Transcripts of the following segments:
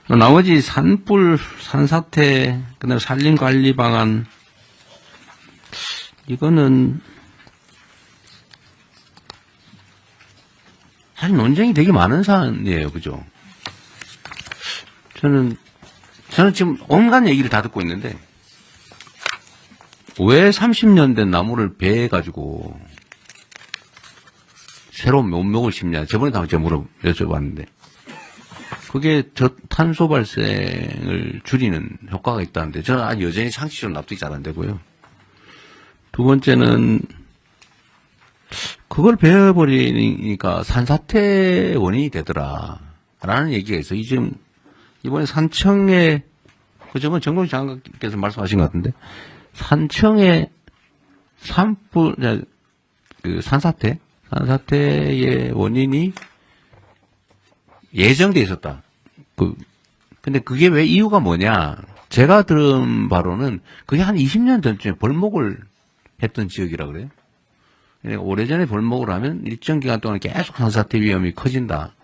나머지 산불, 산사태, 그다음에 산림관리 방안, 이거는 사실 논쟁이 되게 많은 사안이에요. 그죠? 저는 지금 온갖 얘기를 다 듣고 있는데, 왜 30년 된 나무를 베해가지고 새로운 묘목을 심냐. 저번에도 한번 제가 여쭤봤는데, 그게 탄소 발생을 줄이는 효과가 있다는데, 저는 아직 여전히 상식적으로 납득이 잘 안 되고요. 두 번째는, 그걸 베어버리니까 산사태 원인이 되더라. 라는 얘기가 있어요. 이번에 산청에, 그저번 정동식 장관께서 말씀하신 것 같은데, 산청에 산사태의 원인이 예정돼 있었다. 근데 그게 왜 이유가 뭐냐? 제가 들은 바로는 그게 한 20년 전쯤에 벌목을 했던 지역이라 그래요. 그러니까 오래전에 벌목을 하면 일정 기간 동안 계속 산사태 위험이 커진다.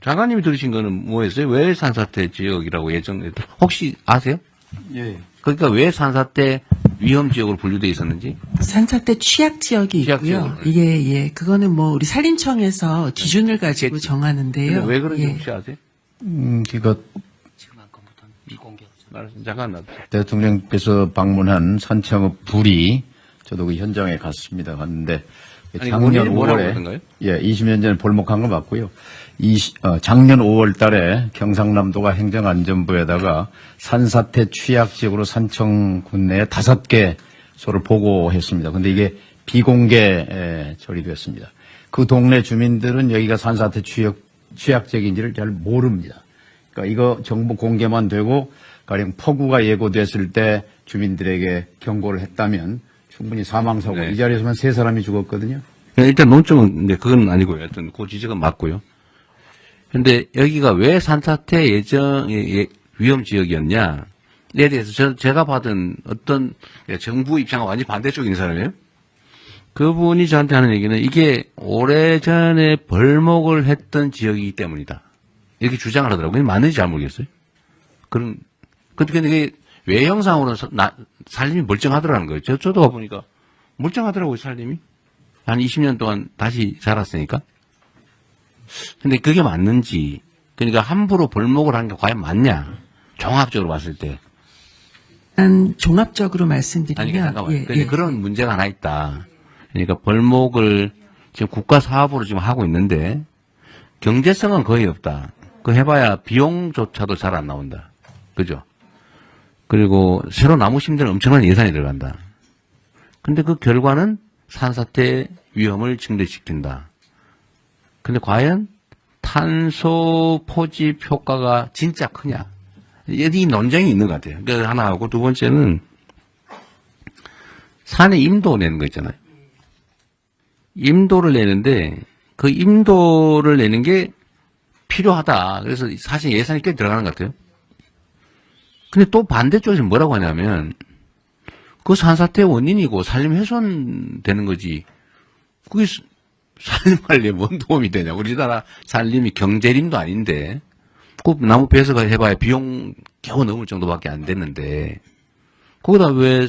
장관님이 들으신 거는 뭐였어요? 왜 산사태 지역이라고 예정됐다? 혹시 아세요? 예. 그러니까 왜 산사태 위험 지역으로 분류되어 있었는지? 산사태 취약 지역이 있고요. 이게 그거는 뭐 우리 산림청에서 기준을 가지고 정하는데요. 왜 그런지 혹시 아세요? 그러니까 지금 안건부터는 비공개로. 잠깐 대통령께서 방문한 산청의 불이 저도 그 현장에 갔는데 작년 5월에 20년 전에 벌목한 거 맞고요. 작년 5월 달에 경상남도가 행정안전부에다가 산사태 취약 지역으로 산청군 내에 5개소를 보고했습니다. 근데 이게 비공개 처리됐습니다. 그 동네 주민들은 여기가 산사태 취약 지역인지를 잘 모릅니다. 그러니까 이거 정보 공개만 되고 가령 폭우가 예고됐을 때 주민들에게 경고를 했다면 충분히 사망사고, 이 자리에서만 3사람이 죽었거든요. 일단 논점은, 그건 아니고요. 하여튼, 그 지적은 맞고요. 근데 여기가 왜 산사태 위험 지역이었냐에 대해서 제가 받은 어떤 정부 입장과 완전히 반대쪽인 사람이에요. 그분이 저한테 하는 얘기는 이게 오래전에 벌목을 했던 지역이기 때문이다. 이렇게 주장을 하더라고요. 맞는지 잘 모르겠어요. 근데 그게 외형상으로는 산림이 멀쩡하더라는 거예요. 저도 가보니까 멀쩡하더라고요, 산림이. 한 20년 동안 다시 자랐으니까. 근데 그게 맞는지, 그러니까 함부로 벌목을 한 게 과연 맞냐? 종합적으로 봤을 때. 종합적으로 말씀드리면. 잠깐만. 그런 문제가 하나 있다. 그러니까 벌목을 지금 국가 사업으로 지금 하고 있는데, 경제성은 거의 없다. 그거 해봐야 비용조차도 잘 안 나온다. 그죠? 그리고 새로 나무 심는 데는 엄청난 예산이 들어간다. 근데 그 결과는 산사태 위험을 증대시킨다. 근데 과연 탄소 포집 효과가 진짜 크냐? 이 논쟁이 있는 것 같아요. 그 하나 하고 두 번째는 산에 임도 내는 거 있잖아요. 임도를 내는데 그 임도를 내는 게 필요하다. 그래서 사실 예산이 꽤 들어가는 것 같아요. 근데 또 반대쪽에서 뭐라고 하냐면 그 산사태 원인이고 산림 훼손되는 거지. 그게 산림 관리에 뭔 도움이 되냐. 우리나라 산림이 경제림도 아닌데 그 나무 베어서 해봐야 비용 겨우 넘을 정도밖에 안 됐는데 거기다 왜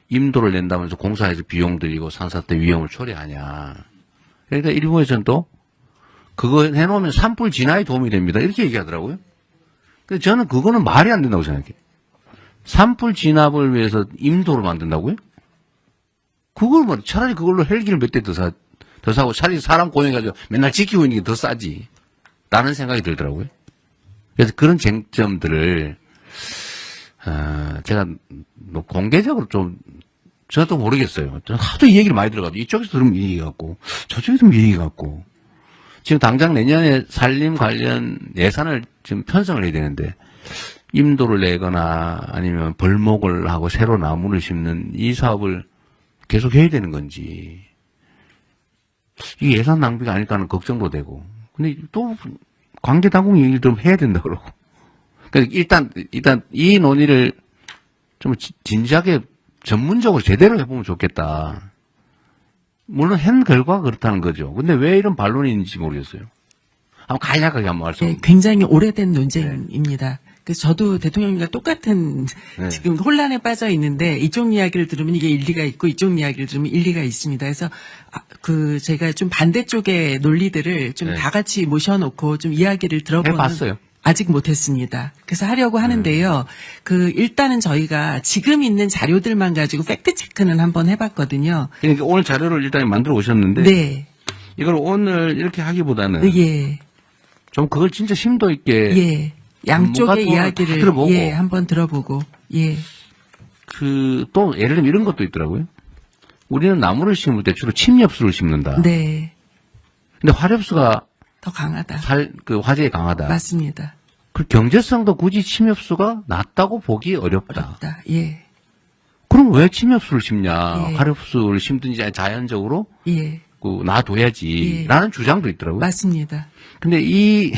임도를 낸다면서 공사해서 비용 들이고 산사태 위험을 초래하냐. 그러니까 일부에서는 또 그거 해놓으면 산불 진화에 도움이 됩니다. 이렇게 얘기하더라고요. 근데 저는 그거는 말이 안 된다고 생각해요. 산불 진압을 위해서 임도를 만든다고요? 그걸 뭐 차라리 그걸로 헬기를 몇 대 더 사고 차라리 사람 고용해가지고 맨날 지키고 있는 게 더 싸지. 라는 생각이 들더라고요. 그래서 그런 쟁점들을 제가 뭐 공개적으로 좀 저도 모르겠어요. 저는 하도 이 얘기를 많이 들어가지고 이쪽에서 들으면 이 얘기 같고 저쪽에서 들으면 이 얘기 같고 지금 당장 내년에 산림 관련 예산을 지금 편성을 해야 되는데 임도를 내거나 아니면 벌목을 하고 새로 나무를 심는 이 사업을 계속 해야 되는 건지 이게 예산 낭비가 아닐까 하는 걱정도 되고 근데 또 관계당국 얘기를 좀 해야 된다 그러고 그러니까 일단 이 논의를 좀 진지하게 전문적으로 제대로 해보면 좋겠다. 물론 한 결과가 그렇다는 거죠. 근데 왜 이런 반론이 있는지 모르겠어요. 한번 간략하게 한번 말씀. 네, 굉장히 오래된 논쟁입니다. 그래서 저도 대통령님과 똑같은 네. 지금 혼란에 빠져 있는데 이쪽 이야기를 들으면 이게 일리가 있고 이쪽 이야기를 들으면 일리가 있습니다. 그래서 제가 좀 반대쪽의 논리들을 좀 네. 다 같이 모셔놓고 좀 이야기를 들어보는 해봤어요? 아직 못했습니다. 그래서 하려고 하는데요. 일단은 저희가 지금 있는 자료들만 가지고 팩트 체크는 한번 해봤거든요. 그러니까 오늘 자료를 일단 만들어 오셨는데 네, 이걸 오늘 이렇게 하기보다는 예, 좀 그걸 진짜 심도 있게 예. 양쪽의 전문가 이야기를 다 들어보고. 예, 한번 들어보고 예. 또 예를 들면 이런 것도 있더라고요. 우리는 나무를 심을 때 주로 침엽수를 심는다. 네. 근데 화엽수가 더 강하다. 화재에 강하다. 맞습니다. 그 경제성도 굳이 침엽수가 낮다고 보기 어렵다. 어렵다. 예. 그럼 왜 침엽수를 심냐? 예. 화엽수를 심든지 자연적으로 예. 놔둬야지. 예. 라는 주장도 있더라고요. 맞습니다. 근데 이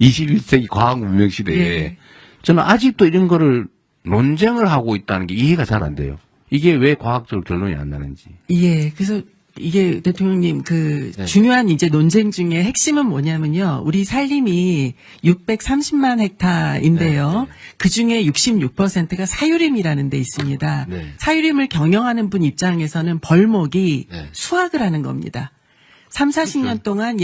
21세기 과학 문명 시대에 예. 저는 아직도 이런 거를 논쟁을 하고 있다는 게 이해가 잘 안 돼요. 이게 왜 과학적으로 결론이 안 나는지. 예. 그래서 이게 대통령님 네. 중요한 이제 논쟁 중에 핵심은 뭐냐면요. 우리 산림이 630만 헥타인데요. 네, 네. 그 중에 66%가 사유림이라는 데 있습니다. 네. 사유림을 경영하는 분 입장에서는 벌목이 네. 수확을 하는 겁니다. 3, 40년 동안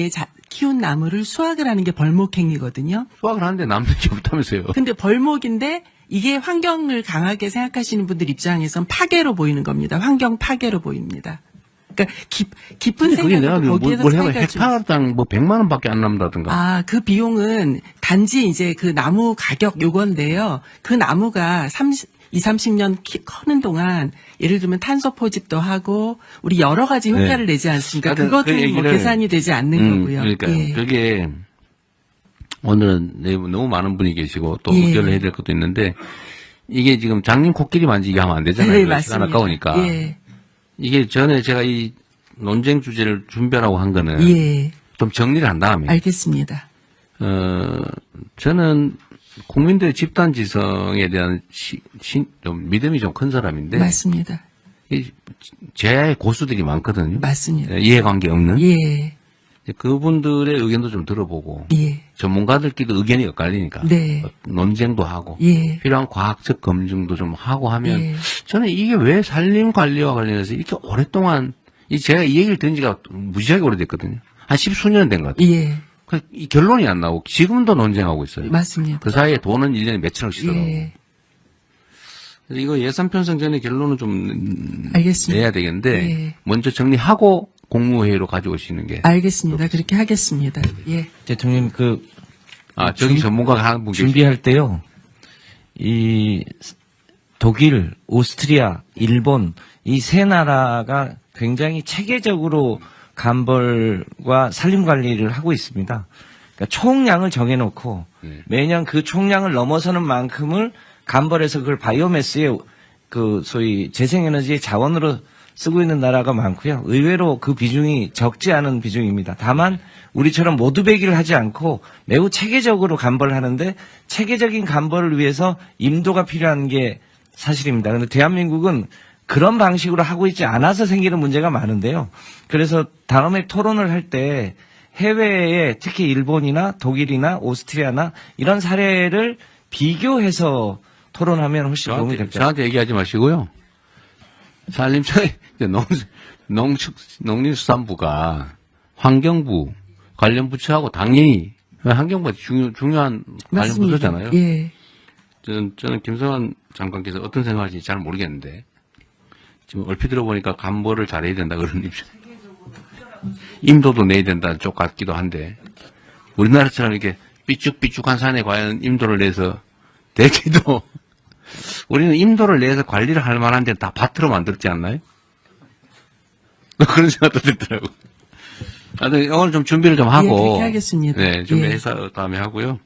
키운 나무를 수확을 하는 게 벌목행위거든요. 수학을 하는데 남는 게 없다면서요. 근데 벌목인데 이게 환경을 강하게 생각하시는 분들 입장에선 파괴로 보이는 겁니다. 환경 파괴로 보입니다. 그러니까 깊은 그게 내가 생각으로 거기에서 뭘 해봐. 차이가 좀 헥타르당 100만 원밖에 안 남다든가. 그 비용은 단지 이제 그 나무 가격 요건데요. 그 나무가 30년 커는 동안 예를 들면 탄소 포집도 하고 우리 여러 가지 효과를 내지 않습니까? 하여튼 그것도 그 얘기를- 계산이 되지 않는 거고요. 그러니까 예. 그게 오늘은 너무 많은 분이 계시고 또 예. 의견을 해야 될 것도 있는데 이게 지금 장님 코끼리 만지기 하면 안 되잖아요. 네, 시간 맞습니다. 아까우니까. 예. 이게 전에 제가 이 논쟁 주제를 준비하라고 한 거는 예. 좀 정리를 한 다음에 알겠습니다. 저는 국민들의 집단 지성에 대한 좀 믿음이 좀 큰 사람인데 맞습니다. 제 고수들이 많거든요. 맞습니다. 이해관계 없는 예. 그분들의 의견도 좀 들어보고 예. 전문가들끼리도 의견이 엇갈리니까 네. 논쟁도 하고 예. 필요한 과학적 검증도 좀 하고 하면 예. 저는 이게 왜 산림 관리와 관련해서 이렇게 오랫동안 제가 이 얘기를 들은 지가 무지하게 오래됐거든요. 한 10수년 된 것 같아요. 예. 이 결론이 안 나오고 지금도 논쟁하고 있어요. 맞습니다. 그 사이에 돈은 1년에 몇천억씩 들어가고. 예. 그래서 이거 예산 편성 전에 결론을 좀 알겠습니다. 내야 되겠는데 예. 먼저 정리하고 국무회의로 가져오시는 게. 알겠습니다. 그렇게 하겠습니다. 예. 대통령 저기 전문가가 하는 분 계시 준비할 때요. 이 독일, 오스트리아, 일본 이 세 나라가 굉장히 체계적으로 감벌과 산림 관리를 하고 있습니다. 그러니까 총량을 정해놓고 매년 그 총량을 넘어서는 만큼을 감벌해서 그걸 바이오매스의 소위 재생에너지의 자원으로 쓰고 있는 나라가 많고요. 의외로 그 비중이 적지 않은 비중입니다. 다만 우리처럼 모두 배기를 하지 않고 매우 체계적으로 감벌을 하는데 체계적인 감벌을 위해서 임도가 필요한 게 사실입니다. 그런데 대한민국은 그런 방식으로 하고 있지 않아서 생기는 문제가 많은데요. 그래서 다음에 토론을 할 때 해외에 특히 일본이나 독일이나 오스트리아나 이런 사례를 비교해서 토론하면 훨씬 도움이 될 것 같아요. 저한테 얘기하지 마시고요. 산림청에 농림수산부가 환경부 관련 부처하고 당연히 환경부가 중요한 관련 맞습니다. 부처잖아요. 예. 저는 김성환 장관께서 어떤 생각하시는지 잘 모르겠는데 지금 얼핏 들어보니까 감벌을 잘해야 된다 그런 입장. 임도도 내야 된다는 쪽 같기도 한데 우리나라처럼 이렇게 삐쭉삐쭉한 산에 과연 임도를 내서 될지도 우리는 임도를 내서 관리를 할 만한 데는 다 밭으로 만들지 않나요? 그런 생각도 들더라고. 하여튼 오늘 좀 준비를 좀 하고 그렇게 하겠습니다. 네, 준비해서 예. 다음에 하고요.